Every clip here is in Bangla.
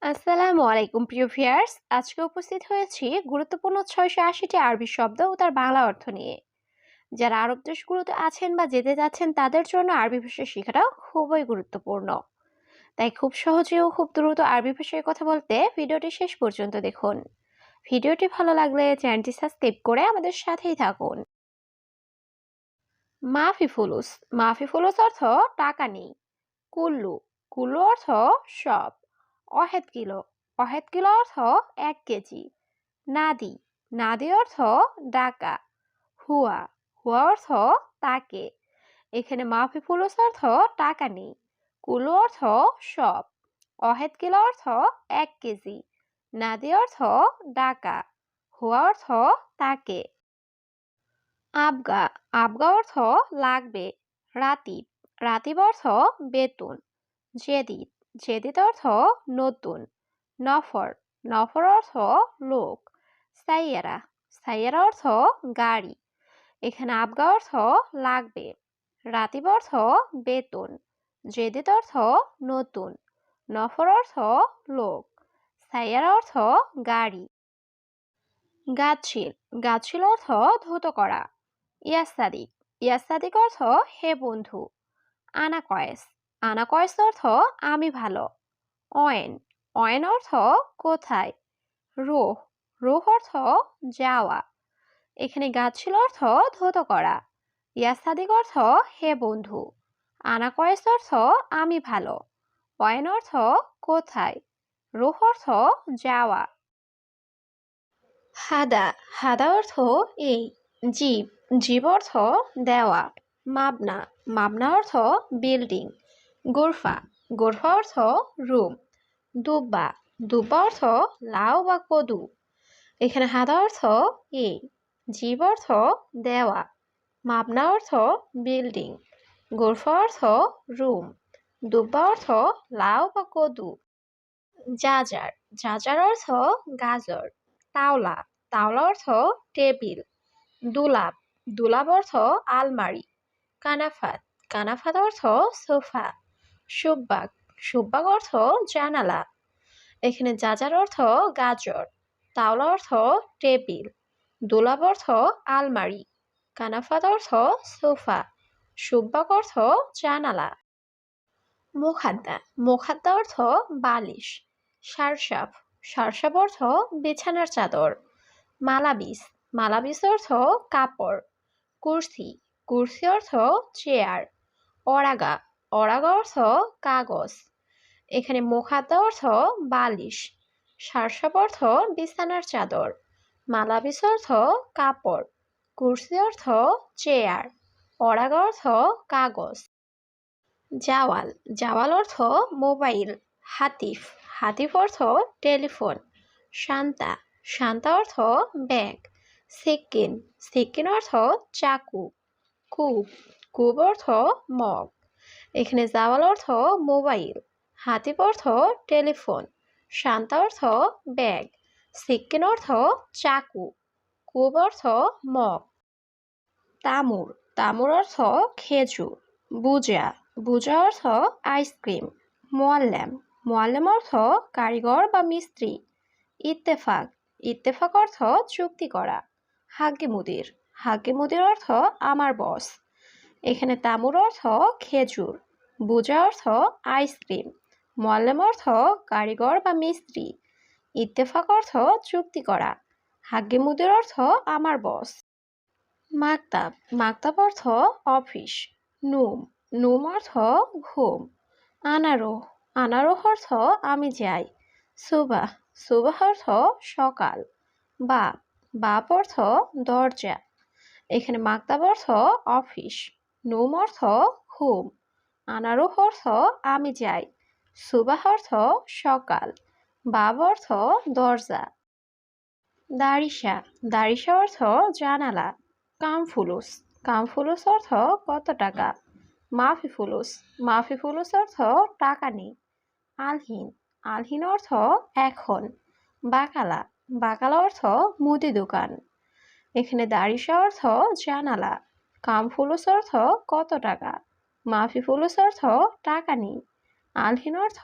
আসসালামু আলাইকুম প্রিয় ভিউয়ার্স, আজকে উপস্থিত হয়েছি গুরুত্বপূর্ণ 680টি আরবি শব্দ ও তার বাংলা অর্থ নিয়ে। যারা আরব দেশগুলোতে আছেন বা যেতে যাচ্ছেন তাদের জন্য আরবি ভাষা শেখাটা খুবই গুরুত্বপূর্ণ। তাই খুব সহজে ও খুব দ্রুত আরবি ভাষায় কথা বলতে ভিডিওটি শেষ পর্যন্ত দেখুন। ভিডিওটি ভালো লাগলে চ্যানেলটি সাবস্ক্রাইব করে আমাদের সাথেই থাকুন। মাফি ফুলুস। মাফি ফুলুস অর্থ টাকা নেই। কুল্লু। কুল্লু অর্থ সব। অহেদ কিলো। অহেদ কিলো অর্থ 1 কেজি। নাদি। নাদি অর্থ ডাকা। হুয়া। হুয়া অর্থ তাকে। এখানে মাফি ফুলুস অর্থ টাকা নেই। কুল্লু অর্থ সব। অহেদ কিলো অর্থ 1 কেজি। নাদি অর্থ ডাকা। হুয়া অর্থ তাকে। আবগা। আবগা অর্থ লাগবে। রাতিব। রাতিব অর্থ বেতন। জেদিদ। জেদিদ অর্থ নতুন। নফর। নফর অর্থ লোক। সাইয়ারা। সাইয়ারা অর্থ গাড়ি। এখানে আবগা অর্থ লাগবে। রাতিব অর্থ বেতন। জেদিদ অর্থ নতুন। নফর অর্থ লোক। সাইয়ারা অর্থ গাড়ি। গাছিল। গাছিল অর্থ ধৌত করা। ইয়াসাদিক। ইয়াসাদিক অর্থ হে বন্ধু। আনা কয়েস। আনা কয়েস অর্থ আমি ভালো। অয়েন। অয়েন অর্থ কোথায়। রোহ। রোহ অর্থ যাওয়া। এখানে গাছিল অর্থ ধৌত করা। ইয়াসাদিক অর্থ হে বন্ধু। আনা কয়েস অর্থ আমি ভালো। অয়েন অর্থ কোথায়। রোহ অর্থ যাওয়া। হাদা। হাদা অর্থ এই। জীব। জীব অর্থ দেওয়া। মাবনা। মাবনা অর্থ বিল্ডিং। গোরফা। গোরফা অর্থ রুম। দুব্বা। দুব্বা অর্থ লাউ বা কদু। এখানে হাদা অর্থ এই। জীব অর্থ দেওয়া। মাবনা অর্থ বিল্ডিং। গোরফা অর্থ রুম। দুব্বা অর্থ লাউ বা কদু। জাজার। জাজার অর্থ গাজর। তাওলা। তাওলা অর্থ টেবিল। দুলাব। দুলাব অর্থ আলমারি। কানাফাত। কানাফাত অর্থ সোফা। সুব্বাক। সুব্বাক অর্থ জানালা। এখানে যাজার অর্থ গাজর। তাওলা অর্থ টেবিল। দুলাব অর্থ আলমারি। কানাফাত অর্থ সোফা। সুব্বাক অর্থ জানালা। মুখাদ্দা। মুখাদ্দা অর্থ বালিশ। সারসাফ। সারসাফ অর্থ বিছানার চাদর। মালাবিস। মালাবিস অর্থ কাপড়। কুরসি। কুরসি অর্থ চেয়ার। অরাগা। অরাগা অর্থ কাগজ। এখানে মুখাদ্দা অর্থ বালিশ। সারসাপ অর্থ বিছানার চাদর। মালাবিস অর্থ কাপড়। কুরসি অর্থ চেয়ার। অরাগা অর্থ কাগজ। জাওয়াল। জাওয়াল অর্থ মোবাইল। হাতিফ। হাতিফ অর্থ টেলিফোন। শান্তা। শান্তা অর্থ ব্যাগ। সিক্কিন। সিক্কিন অর্থ চাকু। কূপ। কূপ অর্থ মগ। এখানে জাওয়াল অর্থ মোবাইল। হাতিফ অর্থ টেলিফোন। শান্তা অর্থ ব্যাগ। সিক্কিন অর্থ চাকু। কূপ অর্থ মগ। তামুর। তামুর অর্থ খেজুর। বুজা। বুজা অর্থ আইসক্রিম। মোয়াল্লেম। মোয়াল্লেম অর্থ কারিগর বা মিস্ত্রি। ইত্তেফাক। ইত্তেফাক অর্থ চুক্তি করা। হাগ্গে মুদির। হাগ্গে মুদির অর্থ আমার বস। এখানে তামুর অর্থ খেজুর। বুজা অর্থ আইসক্রিম। মোয়াল্লেম অর্থ কারিগর বা মিস্ত্রি। ইত্তেফাক অর্থ চুক্তি করা। হাগ্গে মুদির অর্থ আমার বস। মাকতাব। মাকতাব অর্থ অফিস। নুম। নুম অর্থ ঘুম। আনারোহ। আনারোহ অর্থ আমি যাই। সুবাহ। সুবাহ অর্থ সকাল। বাপ। বাপ অর্থ দরজা। এখানে মাকতাব অর্থ অফিস। নুম অর্থ ঘুম। আনারোহ অর্থ আমি যাই। সুবাহ অর্থ সকাল। বাব অর্থ দরজা। দারিসা। দারিসা অর্থ জানালা। কামফুলুস। কামফুলুস অর্থ কত টাকা। মাফি ফুলুস। মাফি ফুলুস অর্থ টাকা নেই। আলহিন। আলহিন অর্থ এখন। বাকালা। বাকালা অর্থ মুদি দোকান। এখানে দারিসা অর্থ জানালা। কামফুলুস অর্থ কত টাকা। মাফি ফুলুস অর্থ টাকা নেই। আলহিন অর্থ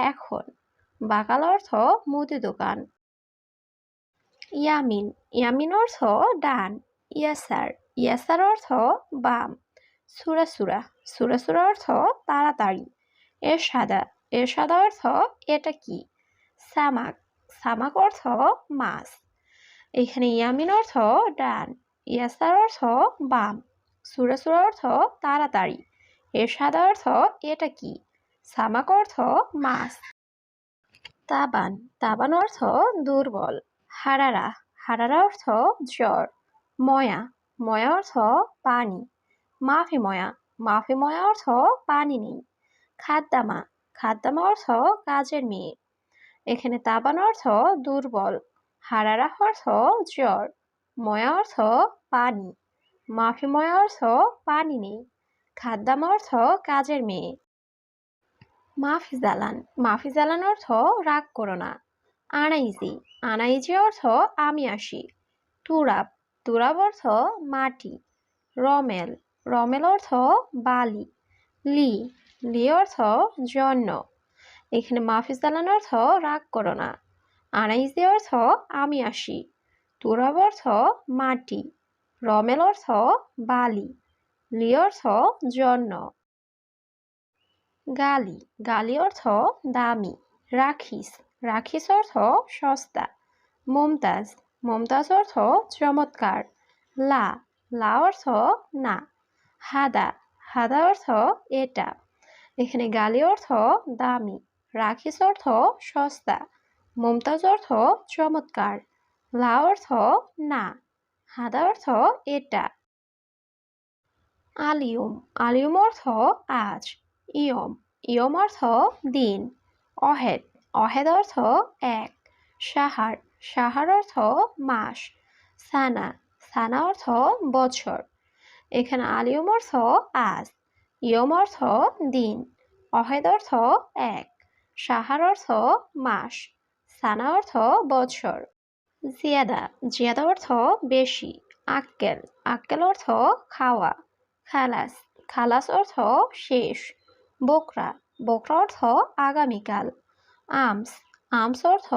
এখন। বাকাল অর্থ মুদি দোকান। ইয়ামিন, ইয়ামিন অর্থ ডান। ইয়াসার, ইয়াসার অর্থ বাম। সুরাসুরা, সুরাসুরা অর্থ তাড়াতাড়ি। এরশাদা, এরশাদা অর্থ এটা কি। সামাক, সামাক অর্থ মাছ। এখানে ইয়ামিন অর্থ ডান, ইয়াসার অর্থ বাম, সুরাসুরা অর্থ তাড়াতাড়ি, এরশাদা অর্থ এটা কি, সামাক অর্থ মাছ। তাবান, তাবান অর্থ দুর্বল। হারারা, হারারা অর্থ জ্বর। ময়া, ময়া অর্থ পানি। মাফি ময়া, মাফি ময়া অর্থ পানি নেই। খাদ্দামা, খাদ্দামা অর্থ কাজের মেয়ে। এখানে তাবান অর্থ দুর্বল, হারারা অর্থ জ্বর, ময়া অর্থ পানি, মাফি ময়া অর্থ পানি নেই, খাদ্দামা অর্থ কাজের মেয়ে। মাফি জালান, মাফি জালান অর্থ রাগ করো না। আনাইজি, আনাইজি অর্থ আমি আসি। তুরাব, তুরাব অর্থ মাটি। রমেল, রমেল অর্থ বালি। লি, লি অর্থ জন্য। এখানে মাফি জালান অর্থ রাগ করো না। আনাইজি অর্থ আমি আসি। তুরাব অর্থ মাটি। রমেল অর্থ বালি। লি অর্থ জন্য। গালি, গালি অর্থ দামি। রাখিস, রাখিস অর্থ সস্তা। মমতাজ, মমতাজ অর্থ চমৎকার। লা, লা অর্থ না। হাদা, হাদা অর্থ এটা। এখানে গালি অর্থ দামি, রাখিস অর্থ সস্তা, মমতাজ অর্থ চমৎকার, লা অর্থ না, হাদা অর্থ এটা। আলিয়ম, আলিয়ম অর্থ আজ। ইয়ম, ইয়ম অর্থ দিন। অহেদ, অহেদ অর্থ এক। সাহার, সাহার অর্থ মাস। সানা, সানা অর্থ বছর। এখানে আলিয়ম অর্থ আজ, ইয়ম অর্থ দিন, অহেদ অর্থ এক, সাহার অর্থ মাস, সানা অর্থ বছর। জিয়াদা, জিয়াদা অর্থ বেশি। আক্কেল, আক্কেল অর্থ খাওয়া। খালাস, খালাস অর্থ শেষ। বোকরা, বোকরা অর্থ আগামীকাল। আমস, আমস অর্থ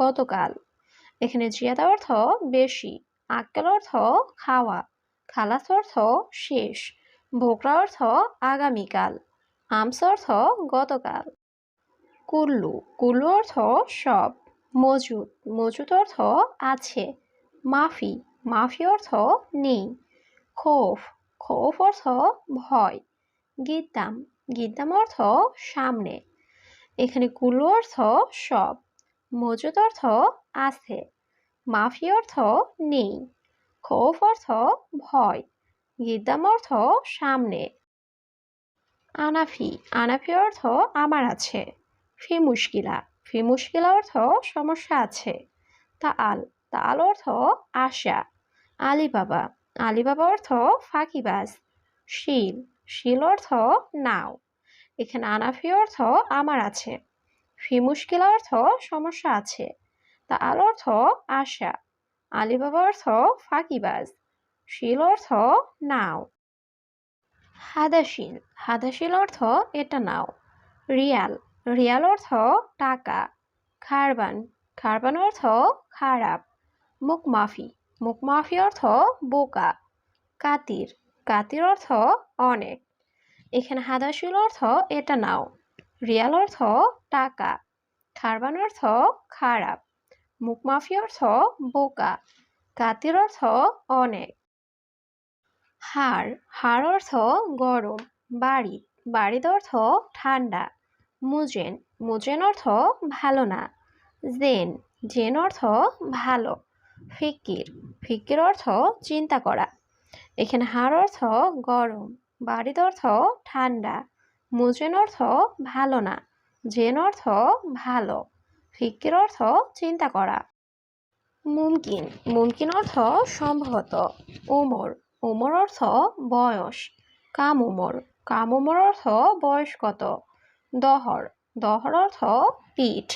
গতকাল। এখানে জিয়াদা অর্থ বেশি, আক্কেল অর্থ খাওয়া, খালাস অর্থ শেষ, বোকরা অর্থ আগামীকাল, আমস অর্থ গতকাল। কুল্লু, কুল্লু অর্থ সব। মজুদ, মজুদ অর্থ আছে। মাফি, মাফি অর্থ নেই। খৌফ, খৌফ অর্থ ভয়। গিদ্দাম, গিদ্দাম অর্থ সামনে। এখানে কুল্লু অর্থ সব, মজুদ অর্থ আছে, মাফি অর্থ নেই, খৌফ অর্থ ভয়, গিদ্দাম অর্থ সামনে। আনাফি, আনাফি অর্থ আমার আছে। ফি মুশকিলা, ফি মুশকিলা অর্থ সমস্যা আছে। তাআল, তাআল অর্থ আশা। আলিবাবা, আলিবাবা অর্থ ফাঁকিবাজ। শিল, শিল অর্থ নাও। এখানে আনাফি অর্থ আমার আছে, ফি মুশকিলা অর্থ সমস্যা আছে, তাআল অর্থ আশা, আলিবাবা অর্থ ফাঁকিবাজ, শিল অর্থ নাও। হাদাশিল, হাদাশিল অর্থ এটা নাও। রিয়াল, রিয়াল অর্থ টাকা। খারবান, খারবান অর্থ খারাপ। মুখমাফি, মুখমাফি অর্থ বোকা। কাতির, কাতির অর্থ অনেক। এখানে হাদাশিল অর্থ এটা নাও, রিয়াল অর্থ টাকা, খারবান অর্থ খারাপ, মুখমাফি অর্থ বোকা, কাতির অর্থ অনেক। হাড়, হাড় অর্থ গরম। বাড়ি, বাড়ির অর্থ ঠান্ডা। মুজেন, মুজেন অর্থ ভালো না। জেন, জেন অর্থ ভালো। ফিকির, ফিকির অর্থ চিন্তা করা। এখানে হাড় অর্থ গরম, বাড়ির অর্থ ঠান্ডা, মুজেন অর্থ ভালো না, জেন অর্থ ভালো, ফিকির অর্থ চিন্তা করা। মুমকিন, মুমকিন অর্থ সম্ভবত। উমর, উমর অর্থ বয়স। কাম উমর, কাম উমর অর্থ বয়স কত। দহর, দহর অর্থ পিঠ।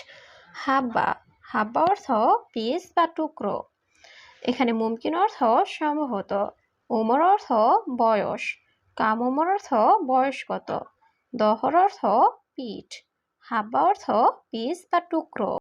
হাব্বা, হাব্বা অর্থ পিস বা টুকরো। এখানে মুমকিন অর্থ সম্ভবত, উমর অর্থ বয়স, কাম উমর অর্থ বয়স কত, দহর অর্থ পিঠ, হাব্বা অর্থ পিস বা টুকরো।